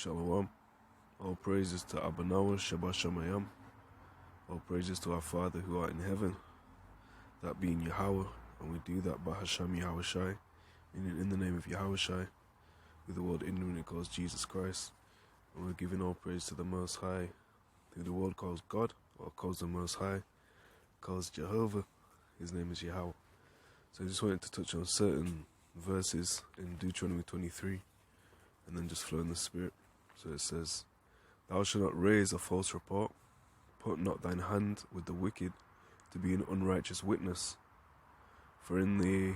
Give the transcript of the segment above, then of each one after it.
Shalom. All praises to Abanawa Shabashamayam. All praises to our Father who art in heaven, that being Yahawah, and we do that bahasham Yahawashi, in the name of Yahawashi, who the world ignorantly calls Jesus Christ, and we're giving all praise to the Most High, who the world calls God, or calls the Most High, calls Jehovah. His name is Yahawah. So I just wanted to touch on certain verses in Deuteronomy 23, and then just flow in the Spirit. So it says, "Thou shalt not raise a false report, put not thine hand with the wicked to be an unrighteous witness. For in the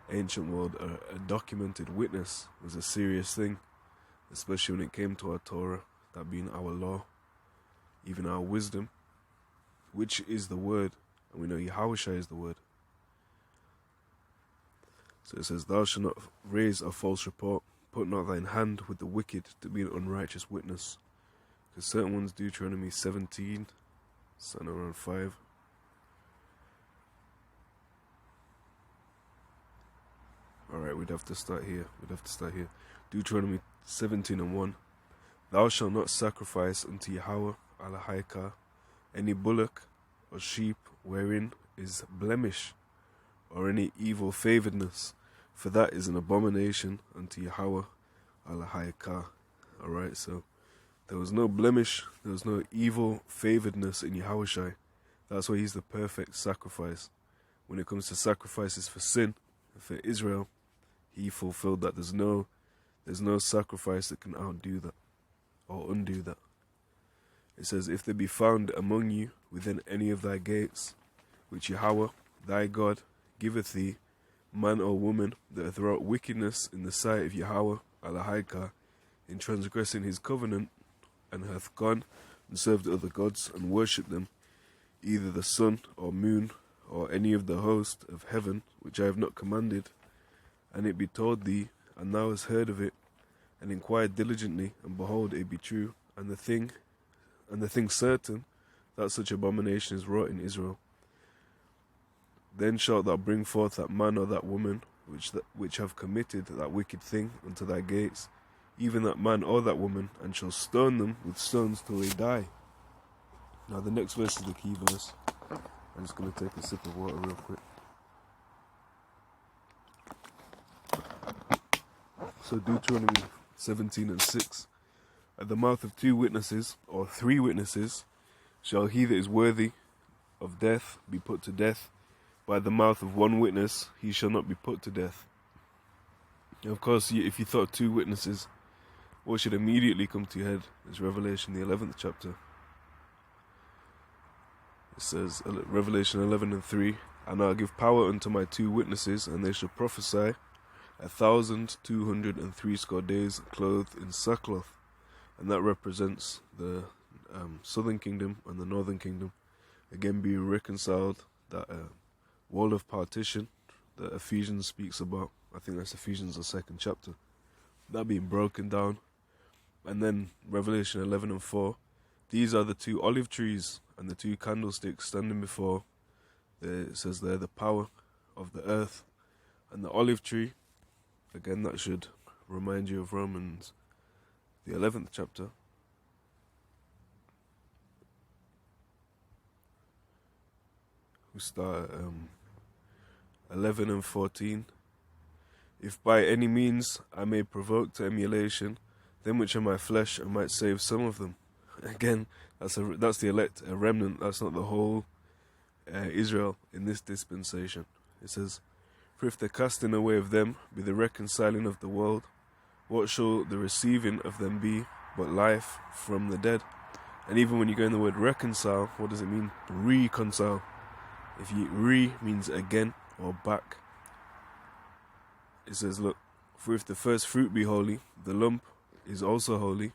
ancient world, a documented witness was a serious thing, especially when it came to our Torah, that being our law, even our wisdom, which is the word, and we know Yahawashi is the word." So it says, "Thou shalt not raise a false report, put not thine hand with the wicked to be an unrighteous witness." Because certain ones, Deuteronomy 17, something around 5. Alright, we'd have to start here. Deuteronomy 17 and 1. "Thou shalt not sacrifice unto Yahawah halalyam any bullock or sheep wherein is blemish, or any evil favoredness, for that is an abomination unto Yahawah halalyam." Alright, so there was no blemish, there was no evil favoredness in Yahawashi. That's why he's the perfect sacrifice. When it comes to sacrifices for sin, for Israel, he fulfilled that. There's no sacrifice that can outdo that or undo that. It says, "If there be found among you within any of thy gates, which Yahawah thy God giveth thee, man or woman that hath wrought wickedness in the sight of Yahawah halalyam, in transgressing his covenant, and hath gone and served other gods and worshipped them, either the sun or moon or any of the host of heaven, which I have not commanded, and it be told thee, and thou hast heard of it, and inquired diligently, and behold, it be true, and the thing certain, that such abomination is wrought in Israel, then shalt thou bring forth that man or that woman which have committed that wicked thing unto thy gates, even that man or that woman, and shall stone them with stones till they die." Now the next verse is the key verse. I'm just going to take a sip of water real quick. So Deuteronomy 17 and 6. "At the mouth of 2 witnesses, or 3 witnesses, shall he that is worthy of death be put to death. By the mouth of 1 witness he shall not be put to death." And of course, if you thought 2 witnesses, what should immediately come to your head is Revelation, the 11th chapter. It says, Revelation 11 and 3, "And I'll give power unto my 2 witnesses, and they shall prophesy 1,260 days, clothed in sackcloth." And that represents the southern kingdom and the northern kingdom, again being reconciled, that wall of partition that Ephesians speaks about. I think that's Ephesians, the 2nd chapter. That being broken down. And then Revelation 11 and 4, "These are the 2 olive trees and the 2 candlesticks standing before," it says there, "the power of the earth." And the olive tree, again, that should remind you of Romans, the 11th chapter. We start at 11 and 14. "If by any means I may provoke to emulation them which are my flesh, and might save some of them." Again, that's the elect, a remnant. That's not the whole Israel in this dispensation. It says, "For if the casting away of them be the reconciling of the world, what shall the receiving of them be but life from the dead?" And even when you go in the word reconcile, what does it mean? Reconcile. If you means again or back. It says, look, "For if the first fruit be holy, the lump is also holy,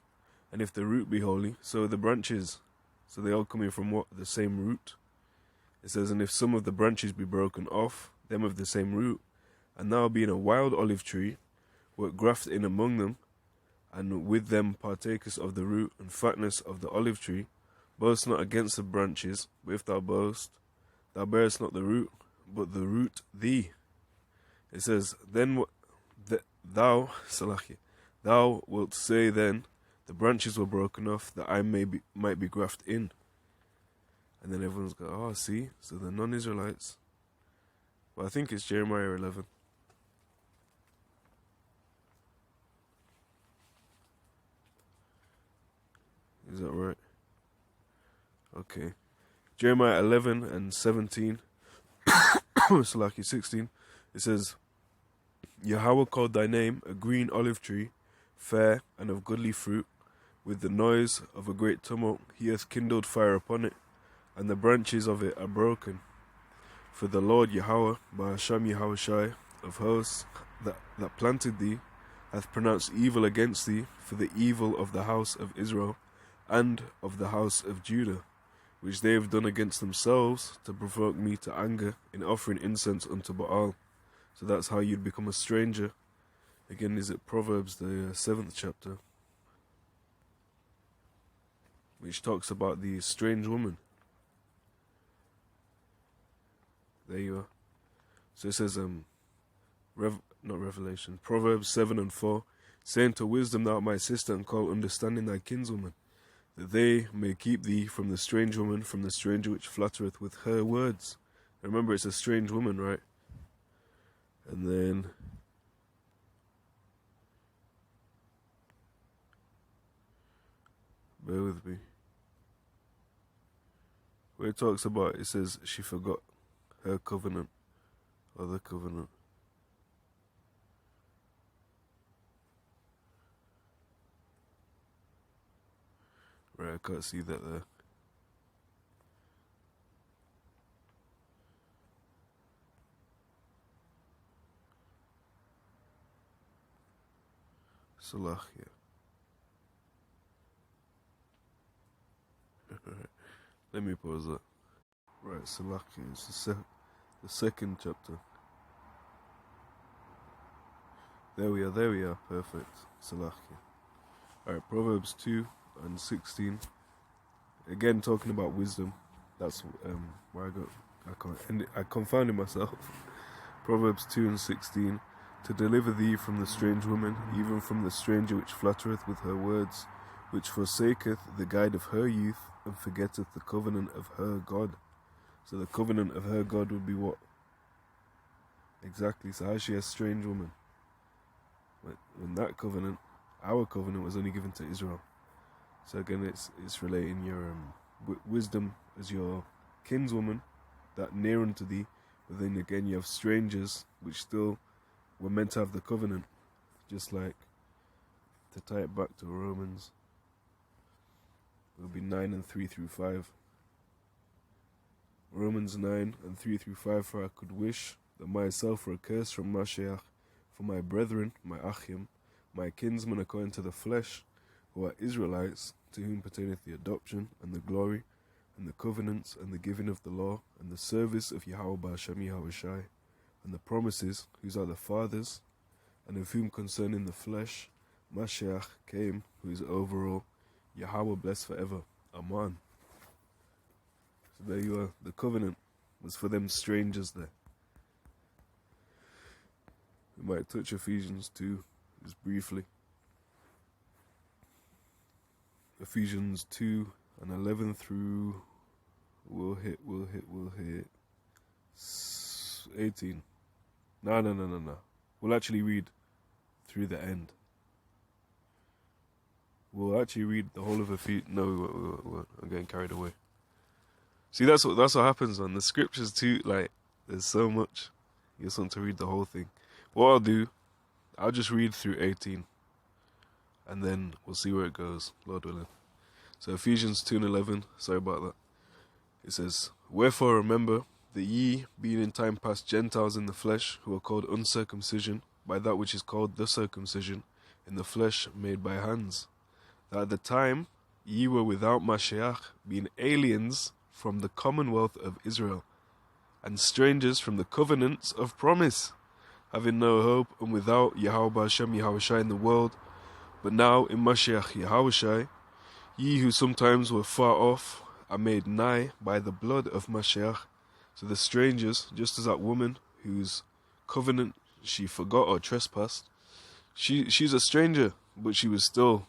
and if the root be holy, so are the branches." So they all coming from what? The same root. It says, "And if some of the branches be broken off, them of the same root, and thou being a wild olive tree, wert grafted in among them, and with them partakest of the root and fatness of the olive tree, boast not against the branches, but if thou boast, thou bearest not the root, but the root thee." It says, "Then thou Thou wilt say then, the branches were broken off, that I might be grafted in. And then everyone's go, oh, see? So the non-Israelites. Well, I think it's Jeremiah 11. Is that right? Okay. Jeremiah 11 and 17. Salaki 16. It says, Yahawah called thy name a green olive tree, fair and of goodly fruit. With the noise of a great tumult he hath kindled fire upon it, and the branches of it are broken. For the Lord Yahawah, bahasham Yahawashi of hosts, that planted thee, hath pronounced evil against thee for the evil of the house of Israel and of the house of Judah, which they have done against themselves to provoke me to anger in offering incense unto Baal. So that's how you'd become a stranger. Again, is it Proverbs, the 7th chapter, which talks about the strange woman. There you are. So it says, not Revelation, Proverbs 7 and 4, saying to wisdom thou art my sister, and call understanding thy kinswoman, that they may keep thee from the strange woman, from the stranger which flattereth with her words. Remember, it's a strange woman, right? And then bear with me. Where it talks about, it says she forgot her covenant, or the covenant. Right, I can't see that there. Salachia. Let me pause that. Right, Salachia is the second chapter. There we are, perfect. Salachia. Alright, Proverbs 2 and 16. Again, talking about wisdom. That's where I confounded myself. Proverbs 2 and 16. To deliver thee from the strange woman, even from the stranger which flattereth with her words, which forsaketh the guide of her youth, and forgetteth the covenant of her God. So the covenant of her God would be what? Exactly. So how's she a strange woman? When that covenant, our covenant, was only given to Israel. So again, it's relating your wisdom as your kinswoman, that near unto thee. But then again, you have strangers which still were meant to have the covenant. Just like, to tie it back to Romans, it will be 9 and 3 through 5. Romans 9 and 3 through 5. For I could wish that myself were accursed from Mashiach, for my brethren, my Achim, my kinsmen according to the flesh, who are Israelites, to whom pertaineth the adoption, and the glory, and the covenants, and the giving of the law, and the service of Yahawah bahasham Yahawashi, and the promises, whose are the fathers, and of whom concerning the flesh, Mashiach came, who is over all, Yahawah blessed forever. Amen. So there you are. The covenant was for them strangers there. We might touch Ephesians 2, just briefly. Ephesians 2 and 11 through, we'll hit 18. No. We'll actually read through the end. We'll actually read the whole of Ephesians. No, we won't. I'm getting carried away. See, that's what happens on the scriptures too. Like, there's so much. You just want to read the whole thing. What I'll do, I'll just read through 18, and then we'll see where it goes, Lord willing. So Ephesians 2 and 11. Sorry about that. It says, wherefore remember that ye, being in time past Gentiles in the flesh, who are called uncircumcision, by that which is called the circumcision, in the flesh made by hands, that at the time ye were without Mashiach, being aliens from the commonwealth of Israel, and strangers from the covenants of promise, having no hope, and without Yahawah bahasham Yahawashi in the world, but now in Mashiach Yahawashi, ye who sometimes were far off are made nigh by the blood of Mashiach. So the strangers, just as that woman whose covenant she forgot or trespassed, she's a stranger, but she was still,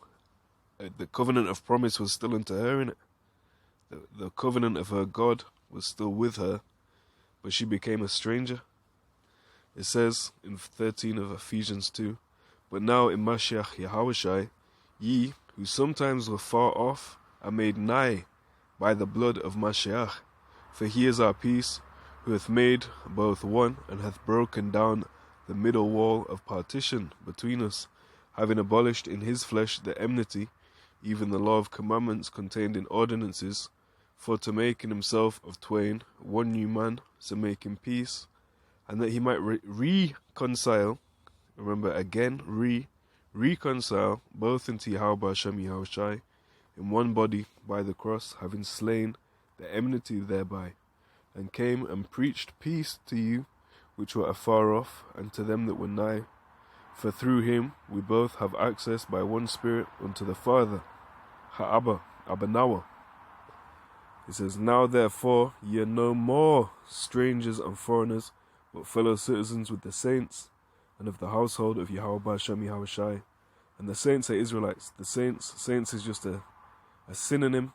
the covenant of promise was still unto her, innit? The covenant of her God was still with her, but she became a stranger. It says in 13 of Ephesians 2, but now in Mashiach Yahawashi, ye who sometimes were far off are made nigh by the blood of Mashiach. For he is our peace, who hath made both one, and hath broken down the middle wall of partition between us, having abolished in his flesh the enmity, even the law of commandments contained in ordinances, for to make in himself of twain one new man, so making peace, and that he might reconcile, remember again, reconcile both into Yahawah bahasham Yahawashi, in one body by the cross, having slain the enmity thereby, and came and preached peace to you which were afar off, and to them that were nigh. For through him we both have access by one Spirit unto the Father, Abanawa. It says, now therefore ye are no more strangers and foreigners, but fellow citizens with the saints, and of the household of Yahawah bahasham Yahawashi. And the saints are Israelites. The saints is just a synonym,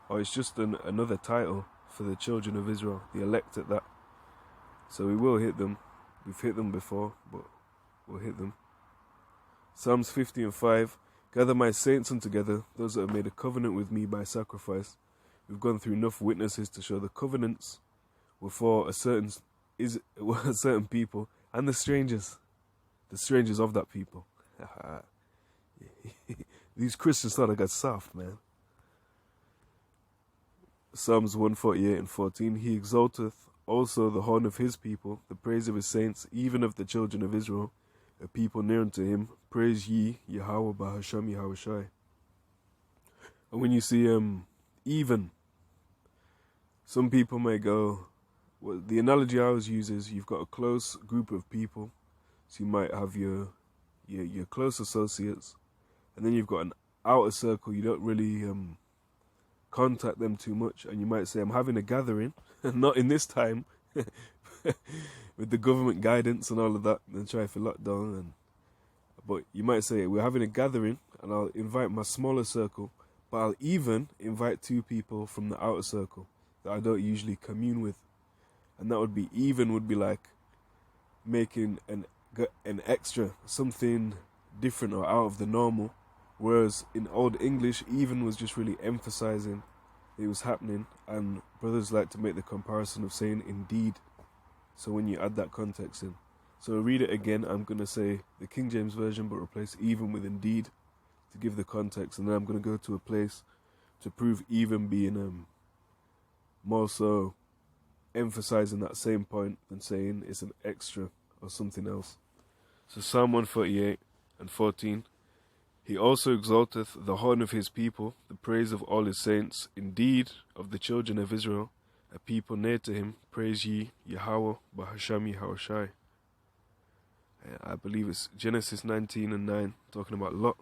or it's just another title for the children of Israel, the elect at that. So we will hit them. We've hit them before, but we'll hit them. Psalms 50:5, gather my saints untogether, those that have made a covenant with me by sacrifice. We've gone through enough witnesses to show the covenants were for a certain people, and the strangers of that people. These Christians thought I got soft, man. Psalms 148:14, he exalteth also the horn of his people, the praise of his saints, even of the children of Israel, a people near unto him. Praise ye Yahawah bahasham Yahawashi. And when you see even, some people may go, well, the analogy I always use is you've got a close group of people, so you might have your close associates, and then you've got an outer circle. You don't really contact them too much, and you might say, I'm having a gathering, not in this time, with the government guidance and all of that, and try for lockdown. But you might say, we're having a gathering, and I'll invite my smaller circle, but I'll even invite 2 people from the outer circle that I don't usually commune with. And that would be like making an extra, something different or out of the normal. Whereas in Old English, even was just really emphasizing it was happening, and brothers like to make the comparison of saying indeed. So when you add that context in, so read it again. I'm going to say the King James Version, but replace even with indeed to give the context, and then I'm going to go to a place to prove even being more so emphasizing that same point than saying it's an extra or something else. So Psalm 148:14, he also exalteth the horn of his people, the praise of all his saints, indeed of the children of Israel, a people near to him. Praise ye Yahawah bahasham Yahawashi. I believe it's Genesis 19:9, talking about Lot,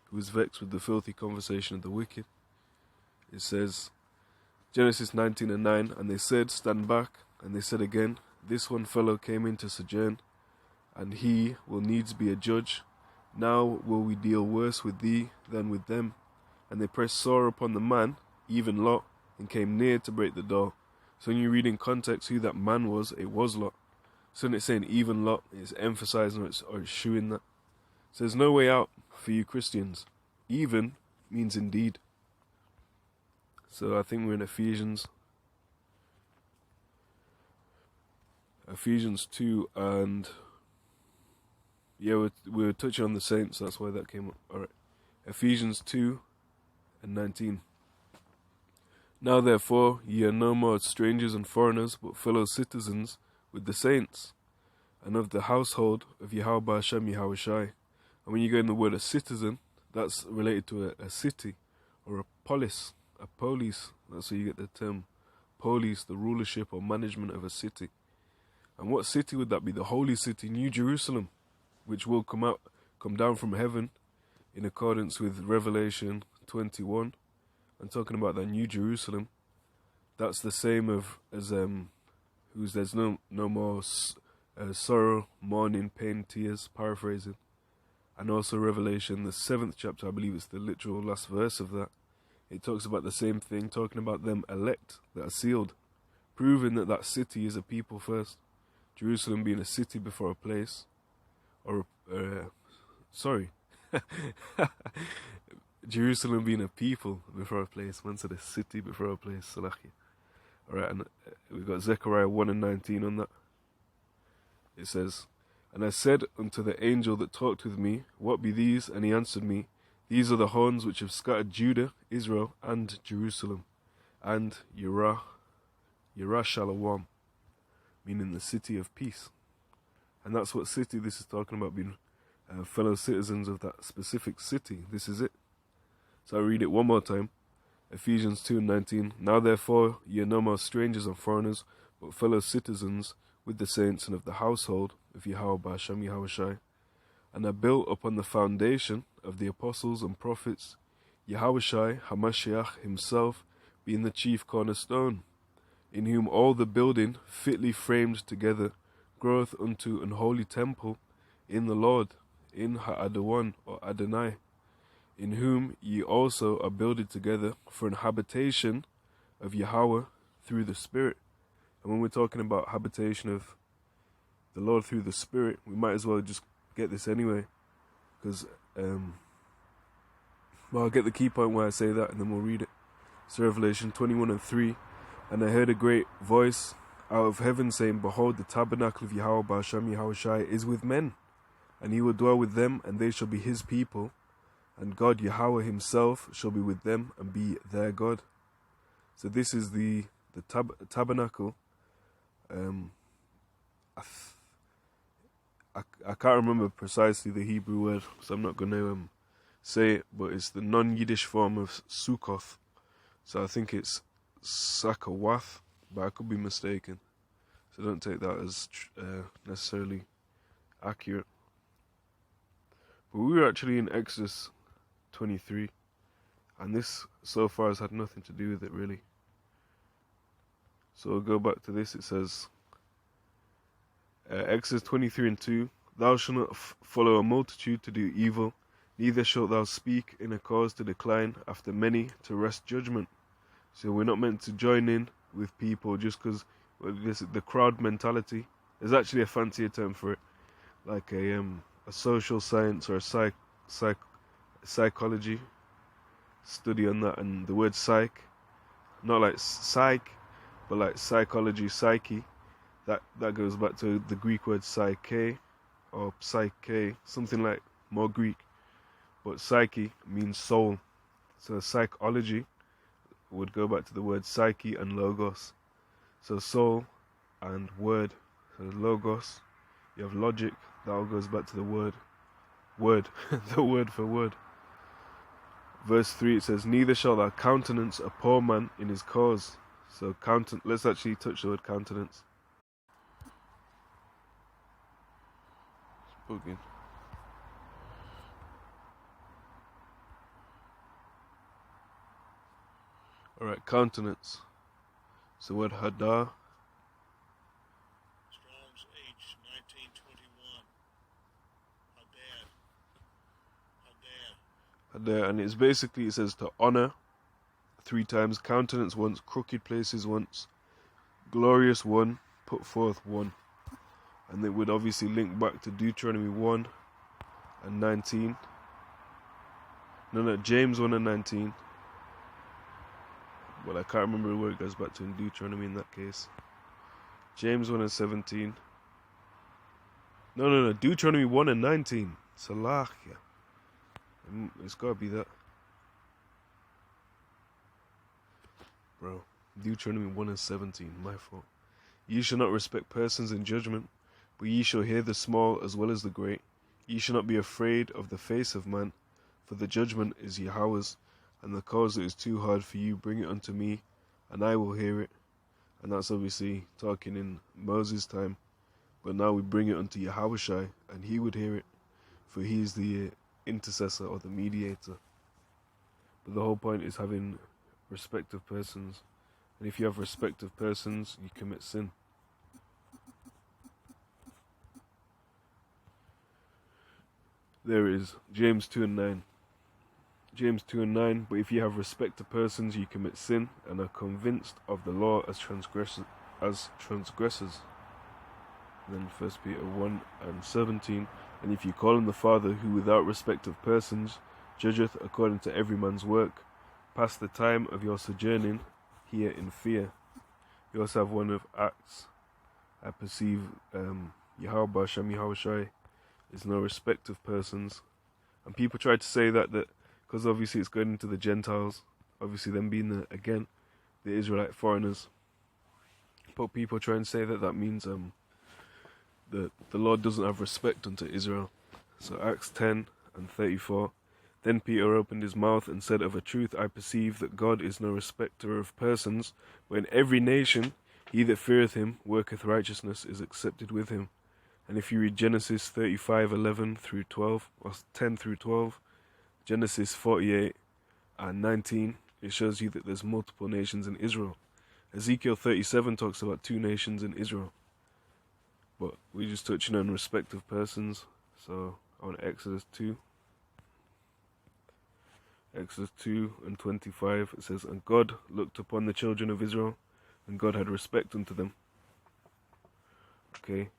who was vexed with the filthy conversation of the wicked. It says, Genesis 19:9, and they said, stand back. And they said again, this one fellow came in to sojourn, and he will needs be a judge. Now will we deal worse with thee than with them. And they pressed sore upon the man, even Lot, and came near to break the door. So when you read in context who that man was, it was Lot. So when it's saying even Lot, it's emphasizing or it's showing that. So there's no way out for you Christians. Even means indeed. So I think we're in Ephesians 2, and yeah, we're touching on the saints, that's why that came up. Alright. Ephesians 2:19. Now therefore ye are no more strangers and foreigners, but fellow citizens with the saints, and of the household of Yahawah bahasham Yahawashi. And when you go in the word a citizen, that's related to a city, or a polis, a police. That's where you get the term police, the rulership or management of a city. And what city would that be? The holy city, New Jerusalem, which will come down from heaven in accordance with Revelation 21. I'm talking about that New Jerusalem. That's the same as whose there's no more sorrow, mourning, pain, tears, paraphrasing. And also Revelation, the 7th chapter, I believe it's the literal last verse of that. It talks about the same thing, talking about them elect that are sealed, proving that that city is a people first. Jerusalem being a city before a place, or sorry, Jerusalem being a people before a place. Man said a city before a place. Salaki. All right, and we've got Zechariah 1 and 19 on that. It says, "And I said unto the angel that talked with me, What be these? And he answered me, These are the horns which have scattered Judah, Israel, and Jerusalem, and Yerushalayim, meaning the city of peace." And that's what city this is talking about, being fellow citizens of that specific city. This is it. So I read it one more time. Ephesians 2 and 19. "Now therefore ye are no more strangers and foreigners, but fellow citizens with the saints and of the household of Yahawah, bahasham, Yahawashi, and are built upon the foundation of the apostles and prophets, Yahawashi, Hamashiach himself, being the chief cornerstone, in whom all the building fitly framed together groweth unto an holy temple in the Lord, in Ha'adawan or Adonai, in whom ye also are builded together for an habitation of Yahawah through the Spirit." And when we're talking about habitation of the Lord through the Spirit, we might as well just get this anyway, because I'll get the key point where I say that, and then we'll read it. It's Revelation 21 and 3. "And I heard a great voice out of heaven saying, Behold, the tabernacle of Yahawah, bahasham, Yahawashi, is with men, and he will dwell with them, and they shall be his people, and God Yahawah himself shall be with them and be their God." So this is the tabernacle. I can't remember precisely the Hebrew word, so I'm not going to say it, but it's the non-Yiddish form of Sukkoth. So I think it's Sakawath, but I could be mistaken. So don't take that as necessarily accurate. But we were actually in Exodus 23, and this so far has had nothing to do with it really. So we'll go back to this. It says, Exodus 23 and 2, "Thou shalt not follow a multitude to do evil, neither shalt thou speak in a cause to decline after many to wrest judgment." So we're not meant to join in with people just because this the crowd mentality. There's actually a fancier term for it, like a social science or a psychology study on that, and the word psych, not like psych, but like psychology, psyche. That goes back to the Greek word psyche or psyche, something like more Greek. But psyche means soul. So psychology would go back to the word psyche and logos. So soul and word. So logos, you have logic, that all goes back to the word. The word for word. Verse 3, it says, "Neither shalt thou countenance a poor man in his cause." So let's actually touch the word countenance. Spoken. Alright, countenance. It's the word hadar. Strong's H 1921. Hadar. And it's basically, it says to honor 3 times, countenance once, crooked places once, glorious one, put forth one. And it would obviously link back to Deuteronomy 1 and 19. No, James 1 and 19. Well, I can't remember where it goes back to in Deuteronomy in that case. James 1 and 17. No, Deuteronomy 1 and 19. Salachia. It's got to be that. Bro, Deuteronomy 1 and 17, my fault. "Ye shall not respect persons in judgment, but ye shall hear the small as well as the great. Ye shall not be afraid of the face of man, for the judgment is Yahawah's, and the cause that is too hard for you, bring it unto me, and I will hear it." And that's obviously talking in Moses' time, but now we bring it unto Yahawashi, and he would hear it, for he is the intercessor or the mediator. But the whole point is having respect of persons, and if you have respect of persons, you commit sin. there is James 2 and 9. James 2 and 9, but if you have respect to persons, you commit sin, and are convinced of the law as transgressors. Then 1 Peter 1 and 17, and if you call on the Father, who without respect of persons judgeth according to every man's work, pass the time of your sojourning here in fear. You also have one of Acts. I perceive Yahawah, bahasham, Yahawashi is no respect of persons. And people try to say that because obviously it's going into the Gentiles, obviously them being the Israelite foreigners. But people try and say that means the Lord doesn't have respect unto Israel. So Acts 10 and 34. Then Peter opened his mouth and said, of a truth I perceive that God is no respecter of persons, but in every nation he that feareth him worketh righteousness is accepted with him. And if you read Genesis 35:11 through 12, or 10 through 12, Genesis 48 and 19, it shows you that there's multiple nations in Israel. Ezekiel 37 talks about 2 nations in Israel. But we're just touching on respect of persons. So on Exodus 2 and 25, it says, and God looked upon the children of Israel, and God had respect unto them. Okay.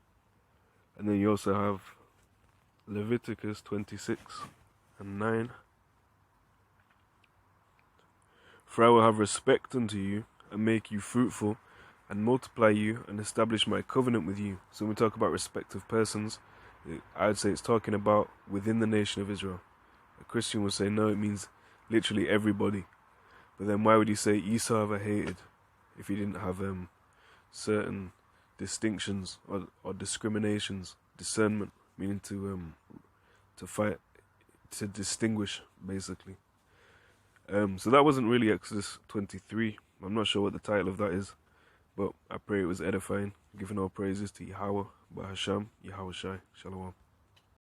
And then you also have Leviticus 26 and 9. For I will have respect unto you, and make you fruitful, and multiply you, and establish my covenant with you. So when we talk about respect of persons, I would say it's talking about within the nation of Israel. A Christian would say, no, it means literally everybody. But then why would he say Esau have I hated if he didn't have certain distinctions or discriminations, discernment, meaning to fight, to distinguish, basically. So that wasn't really Exodus 23. I'm not sure what the title of that is, but I pray it was edifying, giving all praises to Yahawah, bahasham, Yahawashi, Shalom.